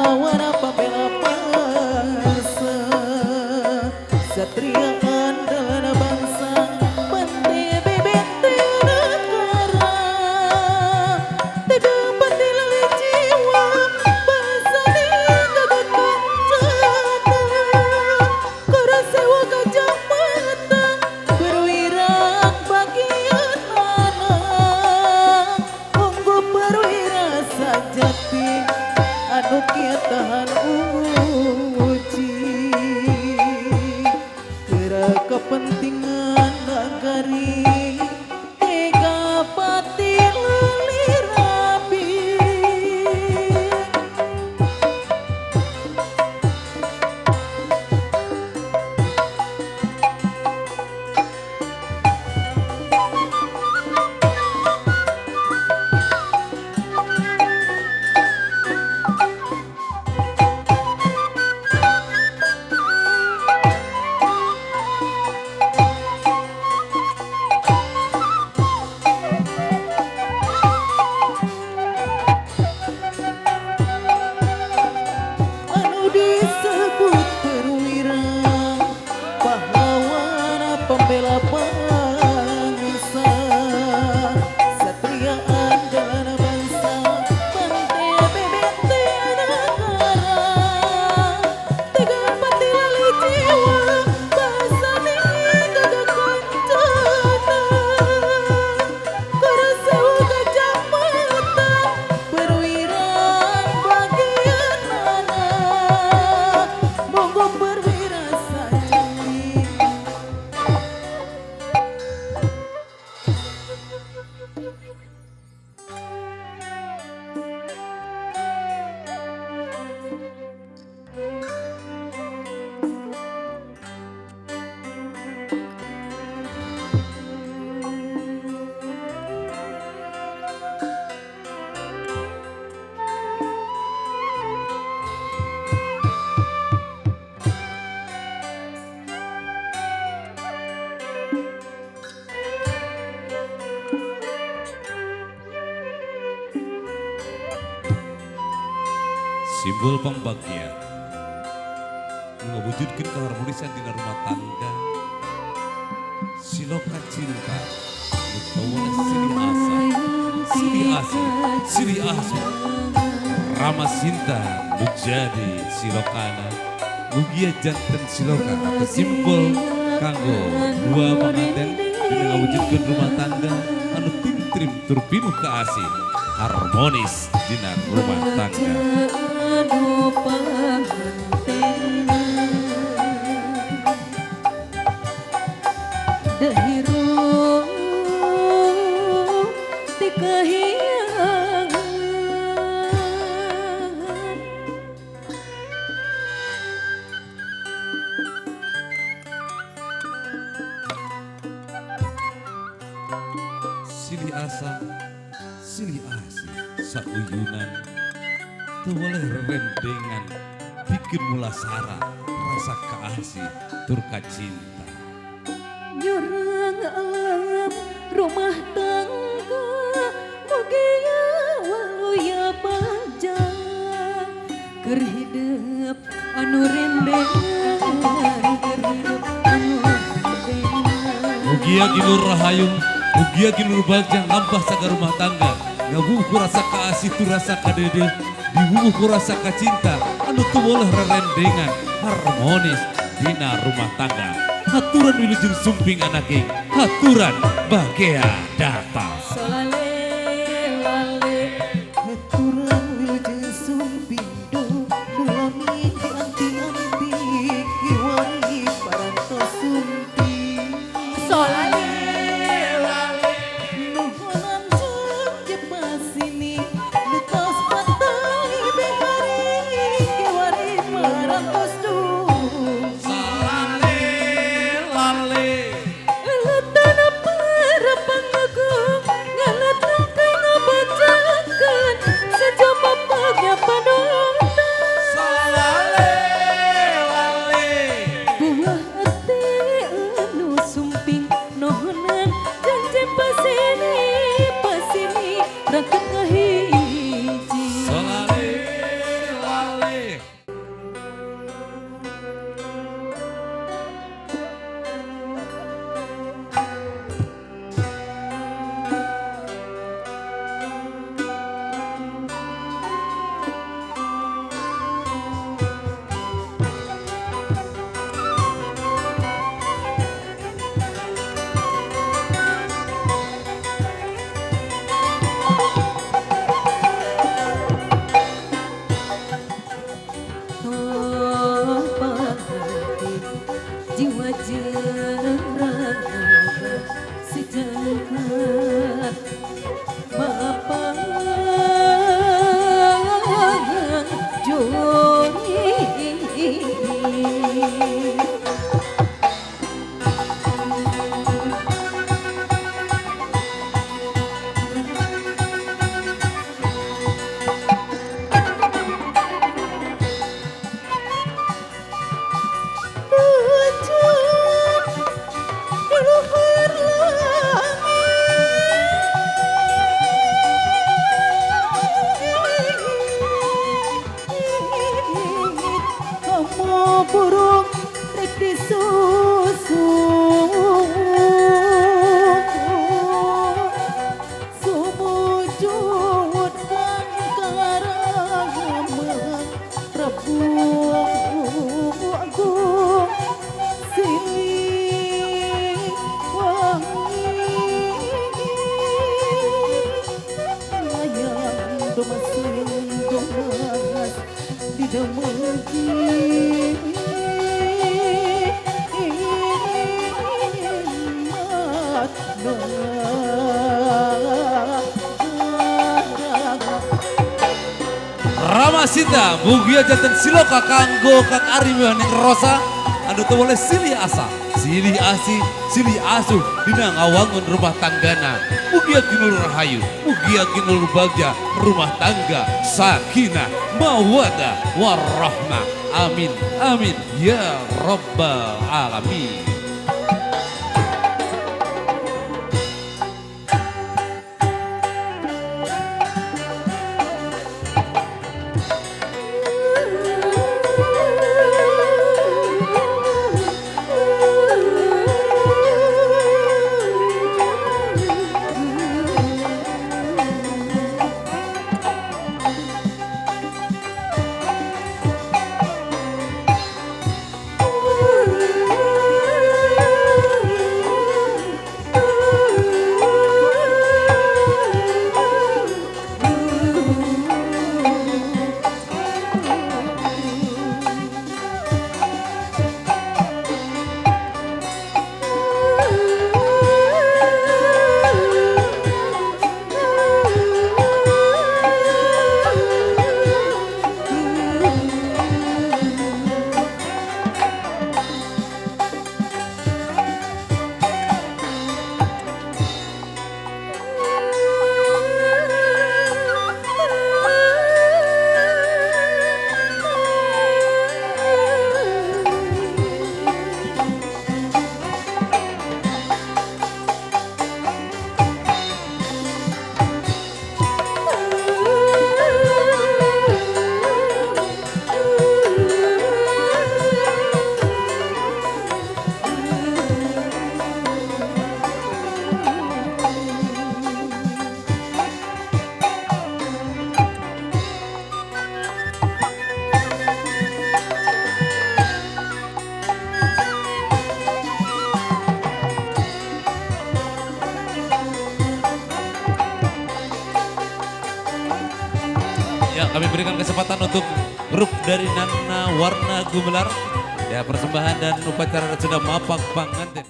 pahlawan pembela bangsa, satria andalan bangsa, benteng benteng negara, tidak dilalui jiwa, bangsa digagak kencana, karasewa gajah mata, berwirang bagian anak, unggul perwira sajati, anu kieu tahan uji, kira kepentingan nagari, tega pati lali rapi. Anu disebut perwira, pahlawan pembela bangsa, satria andalan bangsa, benteng benteng negara, tega pati lali jiwa, bangsa digagak kencana, karasewa gajah mata, perwira bagian anak, monggo perwira sajati. Simbol pembagian mewujudkan keharmonisan di rumah tangga, siloka cinta utawa siri asa Rama Sinta menjadi silokana mugia janten siloka atau simbol kanggo dua pengantin dengan mewujudkan rumah tangga anu tintrim turpinuh keasih harmonis di rumah tangga. Anu pangantenna dahiru ti kahiyangan, Silih asa, silih asih, sauyunan, tewaleh rendengan, bikin mula sara, rasa keasih, turka cinta. jurang alam rumah tangga, mugia waluya panjang, keur hidup anu rendengan, keur hidup anu rendengan. Mugia gilur rahayung, mugia gilur bagjang, nambah saga rumah tangga, ngabuh ku rasa keasih, tu rasa kadede, dibubuh ku rasa kacinta, anu tewaleh rendengan, harmonis, dina rumah tangga. Haturan wilujeng sumping anake, haturan bahagia datang. Solale lale haturan wilujeng sumpindo, dulami dianti-anti kiwari parantos sumpi. Solale lale nuhunan jam jepasini, lutos patali behari kiwari parantos dumpi. Lale, Elatana para panggung masing domas di demuji Rama Sinta, mugia jantan siloka kanggo kang ari miwaning rosa, anu teu boleh silih asa, silih asi, silih asuh dina ngawangun rumah tanggana. Mugia kinul rahayu, mugia kinul bagja rumah tangga, sakinah, mawadah, warahmah. Amin, amin, ya rabbal alamin. Ya, kami berikan kesempatan untuk grup dari Nana Warna Gumelar. Ya, persembahan dan upacara sudah mapak panganten.